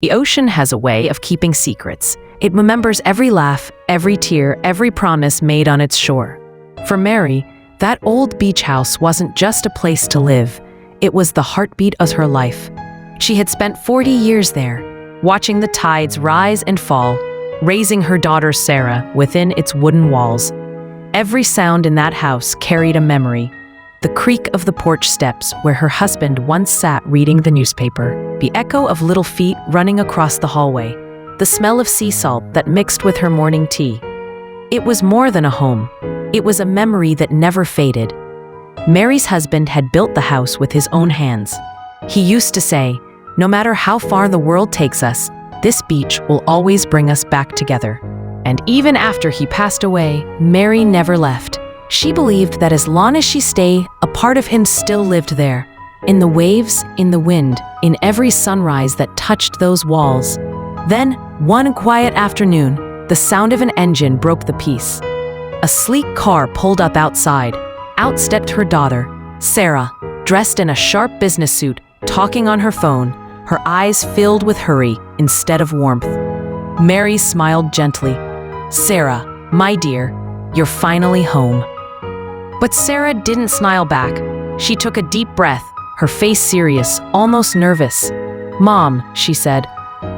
The ocean has a way of keeping secrets. It remembers every laugh, every tear, every promise made on its shore. For Mary, that old beach house wasn't just a place to live. It was the heartbeat of her life. She had spent 40 years there, watching the tides rise and fall, raising her daughter Sarah within its wooden walls. Every sound in that house carried a memory. The creak of the porch steps where her husband once sat reading the newspaper, the echo of little feet running across the hallway, the smell of sea salt that mixed with her morning tea. It was more than a home. It was a memory that never faded. Mary's husband had built the house with his own hands. He used to say, "No matter how far the world takes us, this beach will always bring us back together." And even after he passed away, Mary never left. She believed that as long as she stayed, a part of him still lived there. In the waves, in the wind, in every sunrise that touched those walls. Then, one quiet afternoon, the sound of an engine broke the peace. A sleek car pulled up outside. Out stepped her daughter, Sarah, dressed in a sharp business suit, talking on her phone, her eyes filled with hurry instead of warmth. Mary smiled gently. "Sarah, my dear, you're finally home." But Sarah didn't smile back. She took a deep breath, her face serious, almost nervous. "Mom," she said,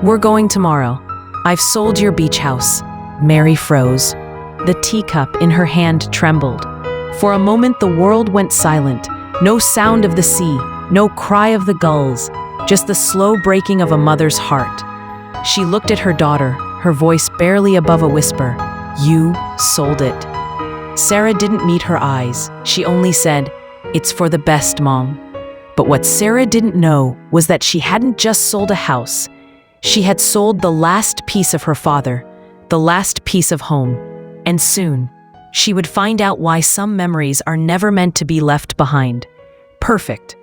"we're going tomorrow. I've sold your beach house." Mary froze. The teacup in her hand trembled. For a moment the world went silent. No sound of the sea, no cry of the gulls, just the slow breaking of a mother's heart. She looked at her daughter, her voice barely above a whisper. "You sold it." Sarah didn't meet her eyes. She only said, "It's for the best, Mom." But what Sarah didn't know was that she hadn't just sold a house. She had sold the last piece of her father, the last piece of home. And soon, she would find out why some memories are never meant to be left behind. Perfect.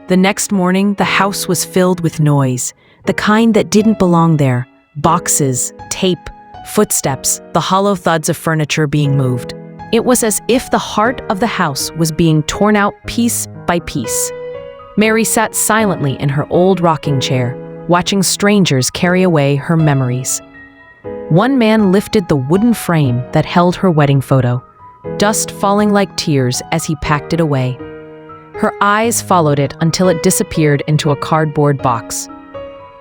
The next morning, the house was filled with noise, the kind that didn't belong there. Boxes, tape, footsteps, the hollow thuds of furniture being moved. It was as if the heart of the house was being torn out piece by piece. Mary sat silently in her old rocking chair, watching strangers carry away her memories. One man lifted the wooden frame that held her wedding photo, dust falling like tears as he packed it away. Her eyes followed it until it disappeared into a cardboard box.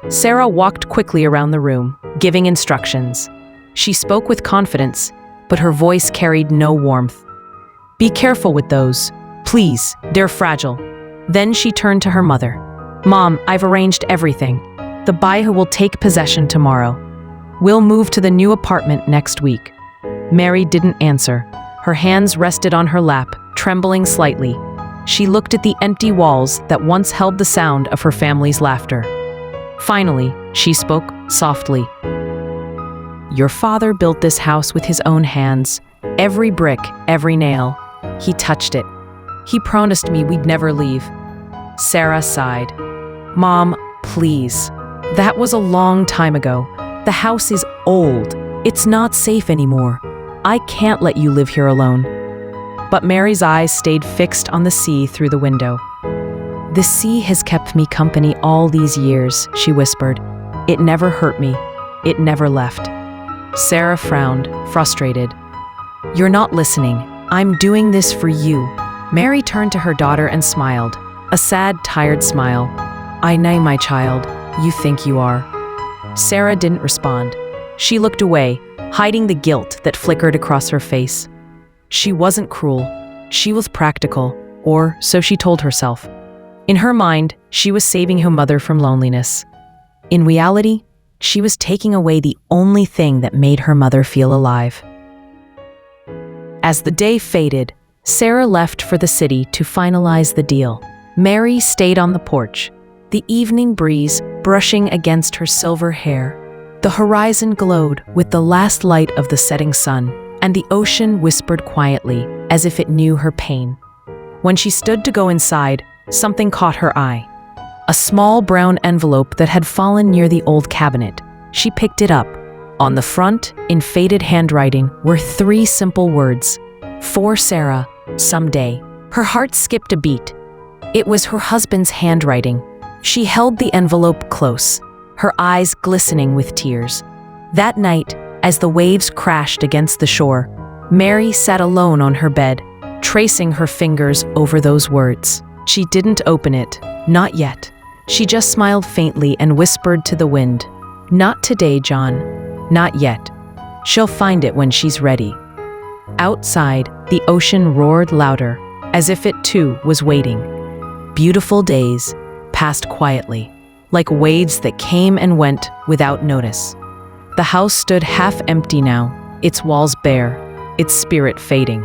Sarah walked quickly around the room, giving instructions. She spoke with confidence, but her voice carried no warmth. "Be careful with those. Please, they're fragile." Then she turned to her mother. "Mom, I've arranged everything. The buyer will take possession tomorrow. We'll move to the new apartment next week." Mary didn't answer. Her hands rested on her lap, trembling slightly. She looked at the empty walls that once held the sound of her family's laughter. Finally, she spoke softly. "Your father built this house with his own hands. Every brick, every nail. He touched it. He promised me we'd never leave." Sarah sighed. "Mom, please. That was a long time ago. The house is old. It's not safe anymore. I can't let you live here alone." But Mary's eyes stayed fixed on the sea through the window. "The sea has kept me company all these years," she whispered. "It never hurt me. It never left." Sarah frowned, frustrated. "You're not listening. I'm doing this for you." Mary turned to her daughter and smiled, a sad, tired smile. "I know, my child. You think you are." Sarah didn't respond. She looked away, hiding the guilt that flickered across her face. She wasn't cruel. She was practical, or so she told herself. In her mind, she was saving her mother from loneliness. In reality, she was taking away the only thing that made her mother feel alive. As the day faded, Sarah left for the city to finalize the deal. Mary stayed on the porch, the evening breeze brushing against her silver hair. The horizon glowed with the last light of the setting sun, and the ocean whispered quietly, as if it knew her pain. When she stood to go inside, something caught her eye. A small brown envelope that had fallen near the old cabinet. She picked it up. On the front, in faded handwriting, were 3 simple words. "For Sarah, someday." Her heart skipped a beat. It was her husband's handwriting. She held the envelope close. her eyes glistening with tears. That night, as the waves crashed against the shore, Mary sat alone on her bed, tracing her fingers over those words. She didn't open it, not yet. She just smiled faintly and whispered to the wind, "Not today, John. Not yet. She'll find it when she's ready." Outside, the ocean roared louder, as if it too was waiting. Beautiful days passed quietly, like waves that came and went without notice. The house stood half empty now, its walls bare, its spirit fading.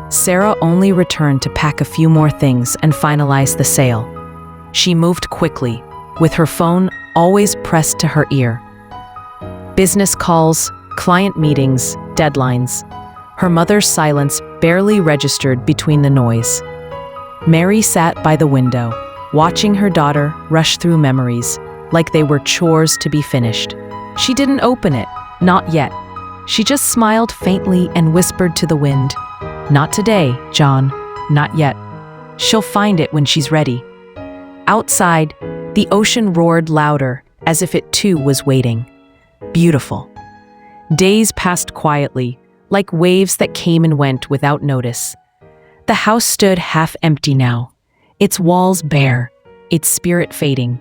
Sarah only returned to pack a few more things and finalize the sale. She moved quickly, with her phone always pressed to her ear. Business calls, client meetings, deadlines. Her mother's silence barely registered between the noise. Mary sat by the window, watching her daughter rush through memories like they were chores to be finished. She didn't open it, not yet. She just smiled faintly and whispered to the wind, "Not today, John, not yet. She'll find it when she's ready." Outside, the ocean roared louder, as if it too was waiting. Beautiful. Days passed quietly, like waves that came and went without notice. The house stood half empty now, its walls bare, its spirit fading.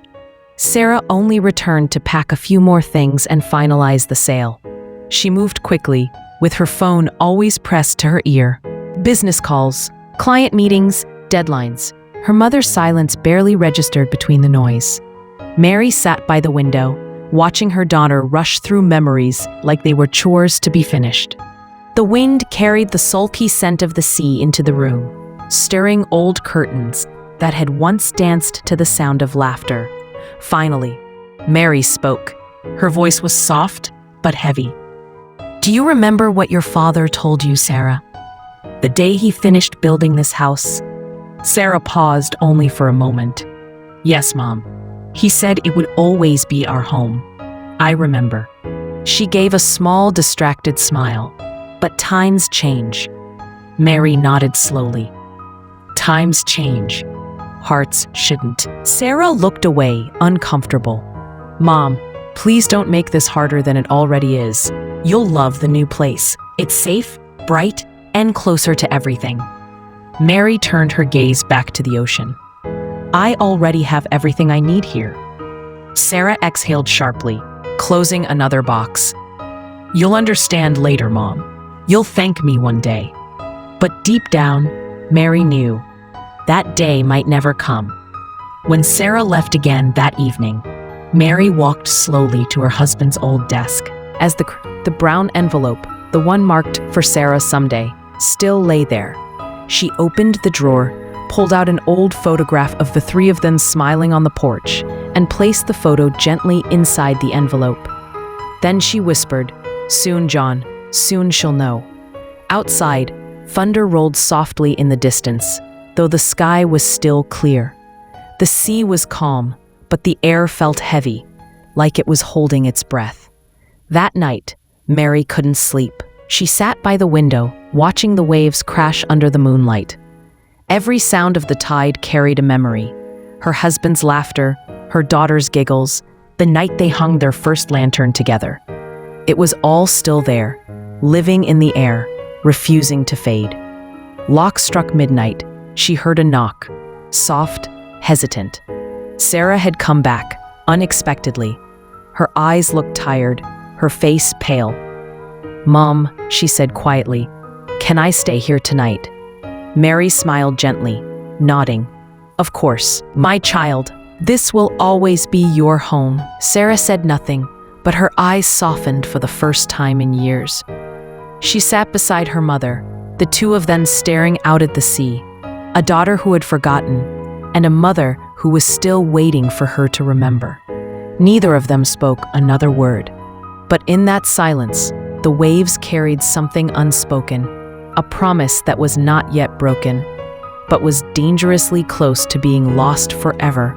Sarah only returned to pack a few more things and finalize the sale. She moved quickly, with her phone always pressed to her ear. Business calls, client meetings, deadlines. Her mother's silence barely registered between the noise. Mary sat by the window, watching her daughter rush through memories like they were chores to be finished. The wind carried the sulky scent of the sea into the room, stirring old curtains that had once danced to the sound of laughter. Finally, Mary spoke. Her voice was soft but heavy. "Do you remember what your father told you, Sarah? The day he finished building this house?" Sarah paused only for a moment. "Yes, Mom. He said it would always be our home. I remember." She gave a small, distracted smile. "But times change." Mary nodded slowly. "Times change. Hearts shouldn't." Sarah looked away, uncomfortable. "Mom, please don't make this harder than it already is. You'll love the new place. It's safe, bright, and closer to everything." Mary turned her gaze back to the ocean. "I already have everything I need here." Sarah exhaled sharply, closing another box. "You'll understand later, Mom. You'll thank me one day." But deep down, Mary knew that day might never come. When Sarah left again that evening, Mary walked slowly to her husband's old desk. As the brown envelope, the one marked for Sarah someday, still lay there. She opened the drawer, pulled out an old photograph of the three of them smiling on the porch, and placed the photo gently inside the envelope. Then she whispered, "Soon, John, soon she'll know." Outside, thunder rolled softly in the distance, though the sky was still clear. The sea was calm, but the air felt heavy, like it was holding its breath. That night, Mary couldn't sleep. She sat by the window, watching the waves crash under the moonlight. Every sound of the tide carried a memory. Her husband's laughter, her daughter's giggles, the night they hung their first lantern together. It was all still there, living in the air, refusing to fade. Lock struck midnight. She heard a knock, soft, hesitant. Sarah had come back, unexpectedly. Her eyes looked tired, her face pale. "Mom," she said quietly, "can I stay here tonight?" Mary smiled gently, nodding. "Of course, my child. This will always be your home." Sarah said nothing, but her eyes softened for the first time in years. She sat beside her mother, the two of them staring out at the sea, a daughter who had forgotten, and a mother who was still waiting for her to remember. Neither of them spoke another word. But in that silence, the waves carried something unspoken, a promise that was not yet broken, but was dangerously close to being lost forever.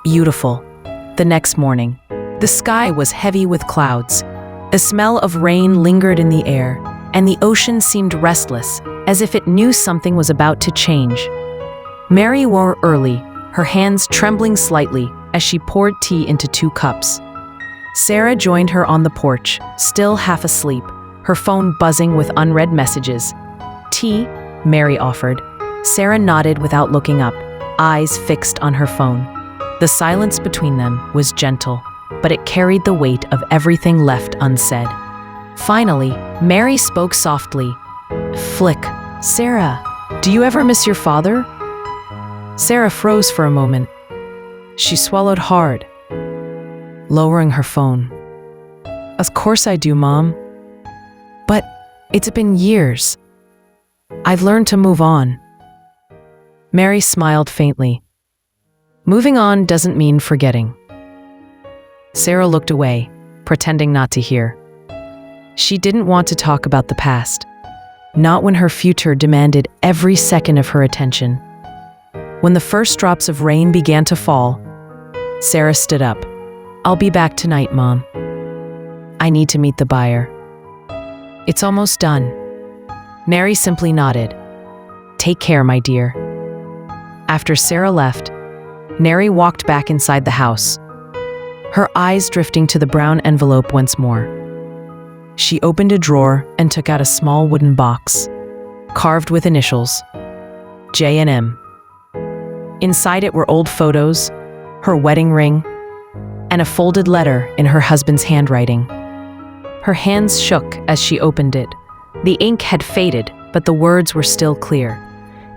Beautiful. The next morning, the sky was heavy with clouds. The smell of rain lingered in the air, and the ocean seemed restless, as if it knew something was about to change. Mary wore early, her hands trembling slightly, as she poured tea into 2 cups. Sarah joined her on the porch, still half asleep, her phone buzzing with unread messages. "Tea?" Mary offered. Sarah nodded without looking up, eyes fixed on her phone. The silence between them was gentle, but it carried the weight of everything left unsaid. Finally, Mary spoke softly. "Flick, Sarah, do you ever miss your father?" Sarah froze for a moment. She swallowed hard, lowering her phone. "Of course I do, Mom. But it's been years. I've learned to move on." Mary smiled faintly. Moving on doesn't mean forgetting. Sarah looked away, pretending not to hear. She didn't want to talk about the past, not when her future demanded every second of her attention. When the first drops of rain began to fall, Sarah stood up. "I'll be back tonight, Mom. I need to meet the buyer." "It's almost done." Mary simply nodded. "Take care, my dear." After Sarah left, Mary walked back inside the house, her eyes drifting to the brown envelope once more. She opened a drawer and took out a small wooden box, carved with initials, J&M. Inside it were old photos, her wedding ring, and a folded letter in her husband's handwriting. Her hands shook as she opened it. The ink had faded, but the words were still clear.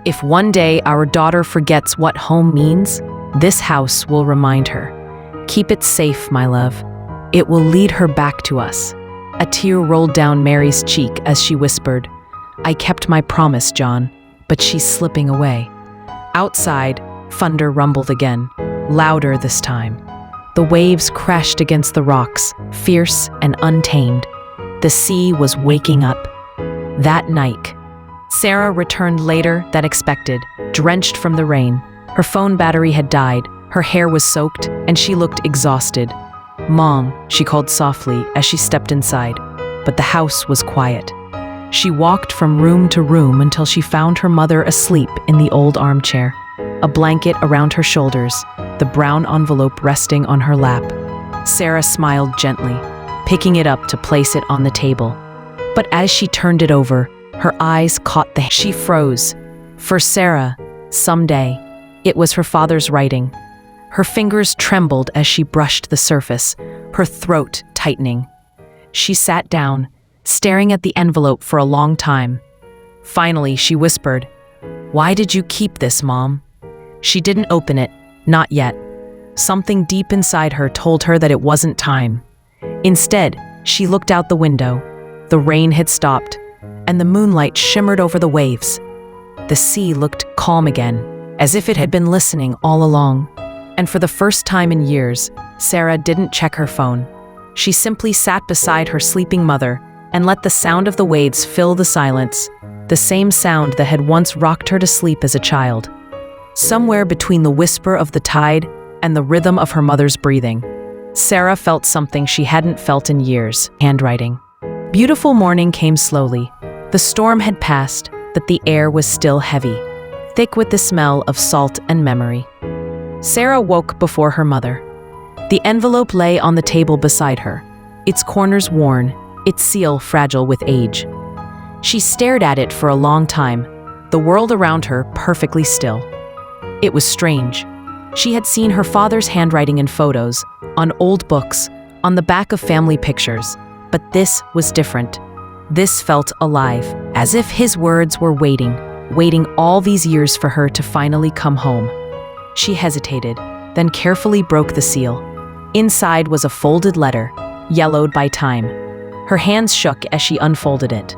"If one day our daughter forgets what home means, this house will remind her. Keep it safe, my love. It will lead her back to us." A tear rolled down Mary's cheek as she whispered, "I kept my promise, John, but she's slipping away." Outside, thunder rumbled again, louder this time. The waves crashed against the rocks, fierce and untamed. The sea was waking up. That night, Sarah returned later than expected, drenched from the rain. Her phone battery had died, her hair was soaked, and she looked exhausted. "Mom," she called softly as she stepped inside, but the house was quiet. She walked from room to room until she found her mother asleep in the old armchair, a blanket around her shoulders, the brown envelope resting on her lap. Sarah smiled gently, picking it up to place it on the table. But as she turned it over, her eyes caught the... She froze. For Sarah, someday, it was her father's writing. Her fingers trembled as she brushed the surface, her throat tightening. She sat down, staring at the envelope for a long time. Finally, she whispered, "Why did you keep this, Mom?" She didn't open it, not yet. Something deep inside her told her that it wasn't time. Instead, she looked out the window. The rain had stopped, and the moonlight shimmered over the waves. The sea looked calm again, as if it had been listening all along. And for the first time in years, Sarah didn't check her phone. She simply sat beside her sleeping mother and let the sound of the waves fill the silence, the same sound that had once rocked her to sleep as a child. Somewhere between the whisper of the tide and the rhythm of her mother's breathing, Sarah felt something she hadn't felt in years: handwriting. Beautiful morning came slowly. The storm had passed, but the air was still heavy, thick with the smell of salt and memory. Sarah woke before her mother. The envelope lay on the table beside her, its corners worn, its seal fragile with age. She stared at it for a long time, the world around her perfectly still. It was strange. She had seen her father's handwriting in photos, on old books, on the back of family pictures, but this was different. This felt alive, as if his words were waiting all these years for her to finally come home. She hesitated, then carefully broke the seal. Inside was a folded letter, yellowed by time. Her hands shook as she unfolded it.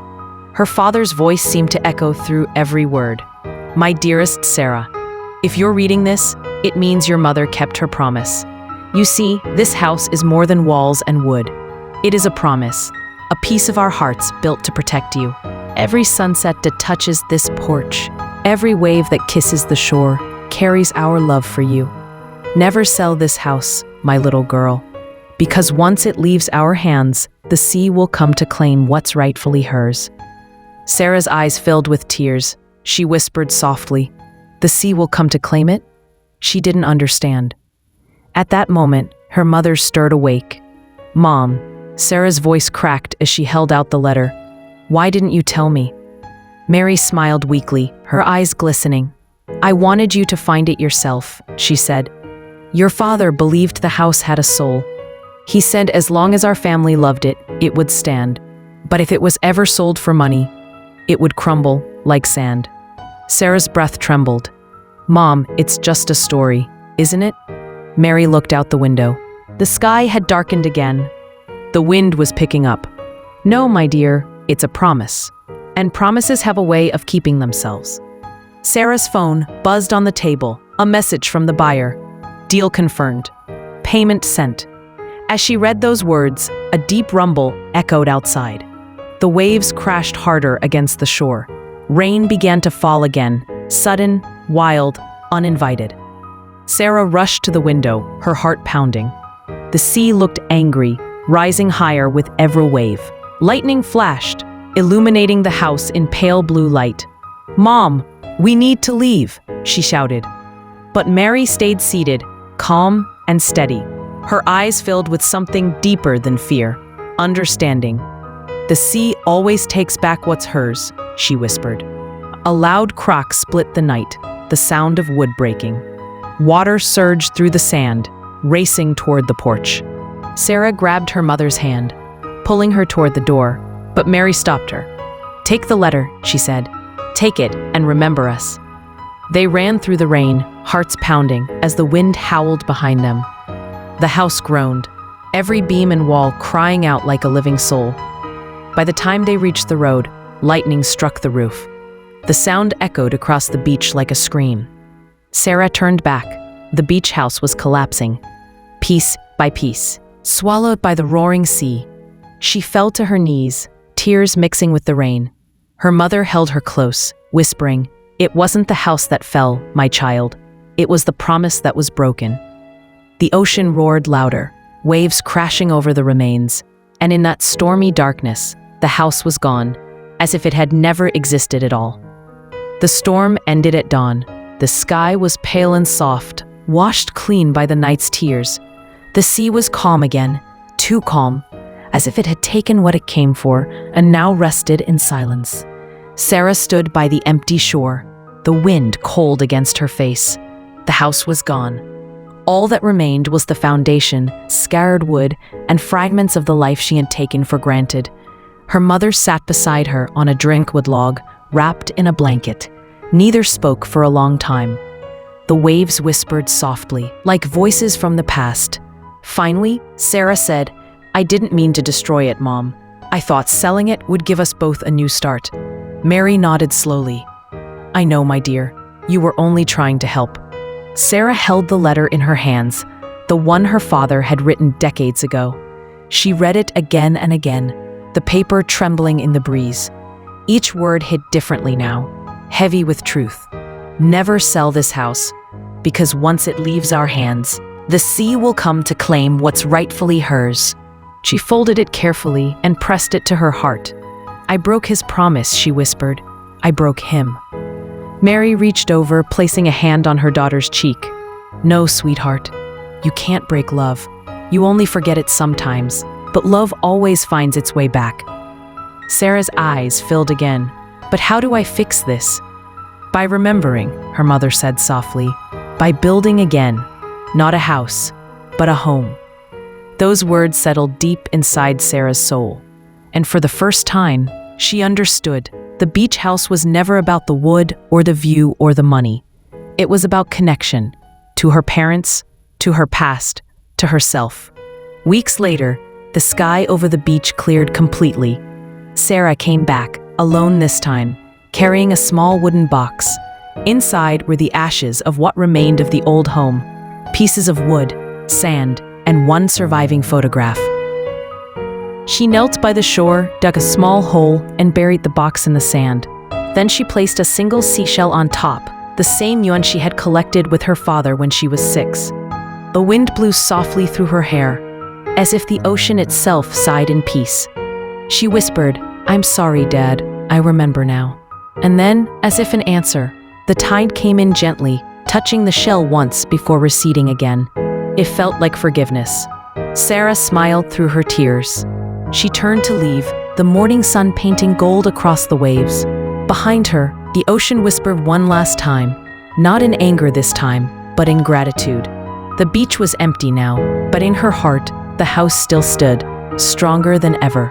Her father's voice seemed to echo through every word. "My dearest Sarah, if you're reading this, it means your mother kept her promise. You see, this house is more than walls and wood. It is a promise, a piece of our hearts built to protect you. Every sunset that touches this porch, every wave that kisses the shore, carries our love for you. Never sell this house, my little girl, because once it leaves our hands, the sea will come to claim what's rightfully hers." Sarah's eyes filled with tears. She whispered softly, "The sea will come to claim it?" She didn't understand. At that moment, her mother stirred awake. "Mom," Sarah's voice cracked as she held out the letter. "Why didn't you tell me?" Mary smiled weakly, her eyes glistening. "I wanted you to find it yourself," she said. "Your father believed the house had a soul. He said as long as our family loved it, it would stand. But if it was ever sold for money, it would crumble like sand." Sarah's breath trembled. "Mom, it's just a story, isn't it?" Mary looked out the window. The sky had darkened again. The wind was picking up. "No, my dear, it's a promise. And promises have a way of keeping themselves." Sarah's phone buzzed on the table, a message from the buyer. "Deal confirmed. Payment sent." As she read those words, a deep rumble echoed outside. The waves crashed harder against the shore. Rain began to fall again, sudden, wild, uninvited. Sarah rushed to the window, her heart pounding. The sea looked angry, rising higher with every wave. Lightning flashed, illuminating the house in pale blue light. "Mom, we need to leave," she shouted. But Mary stayed seated, calm and steady, her eyes filled with something deeper than fear, understanding. "The sea always takes back what's hers," she whispered. A loud crack split the night, the sound of wood breaking. Water surged through the sand, racing toward the porch. Sarah grabbed her mother's hand, pulling her toward the door, but Mary stopped her. "Take the letter," she said. "Take it and remember us." They ran through the rain, hearts pounding, as the wind howled behind them. The house groaned, every beam and wall crying out like a living soul. By the time they reached the road, lightning struck the roof. The sound echoed across the beach like a scream. Sarah turned back. The beach house was collapsing, piece by piece, swallowed by the roaring sea. She fell to her knees, tears mixing with the rain. Her mother held her close, whispering, "It wasn't the house that fell, my child. It was the promise that was broken." The ocean roared louder, waves crashing over the remains, and in that stormy darkness, the house was gone, as if it had never existed at all. The storm ended at dawn. The sky was pale and soft, washed clean by the night's tears. The sea was calm again, too calm, as if it had taken what it came for and now rested in silence. Sarah stood by the empty shore, the wind cold against her face. The house was gone. All that remained was the foundation, scarred wood, and fragments of the life she had taken for granted. Her mother sat beside her on a driftwood log, wrapped in a blanket. Neither spoke for a long time. The waves whispered softly, like voices from the past. Finally, Sarah said, "I didn't mean to destroy it, Mom. I thought selling it would give us both a new start." Mary nodded slowly. "I know, my dear. You were only trying to help." Sarah held the letter in her hands, the one her father had written decades ago. She read it again and again, the paper trembling in the breeze. Each word hit differently now, heavy with truth. Never sell this house, because once it leaves our hands, the sea will come to claim what's rightfully hers. She folded it carefully and pressed it to her heart. "I broke his promise," she whispered. "I broke him." Mary reached over, placing a hand on her daughter's cheek. "No, sweetheart, you can't break love. You only forget it sometimes, but love always finds its way back." Sarah's eyes filled again. "But how do I fix this?" "By remembering," her mother said softly. "By building again, not a house, but a home." Those words settled deep inside Sarah's soul, and for the first time, she understood. The beach house was never about the wood or the view or the money. It was about connection, to her parents, to her past, to herself. Weeks later, the sky over the beach cleared completely. Sarah came back, alone this time, carrying a small wooden box. Inside were the ashes of what remained of the old home, pieces of wood, sand, and one surviving photograph. She knelt by the shore, dug a small hole, and buried the box in the sand. Then she placed a single seashell on top, the same one she had collected with her father when she was 6. The wind blew softly through her hair, as if the ocean itself sighed in peace. She whispered, "I'm sorry, Dad, I remember now." And then, as if in answer, the tide came in gently, touching the shell once before receding again. It felt like forgiveness. Sarah smiled through her tears. She turned to leave, the morning sun painting gold across the waves. Behind her, the ocean whispered one last time, not in anger this time, but in gratitude. The beach was empty now, but in her heart, the house still stood, stronger than ever.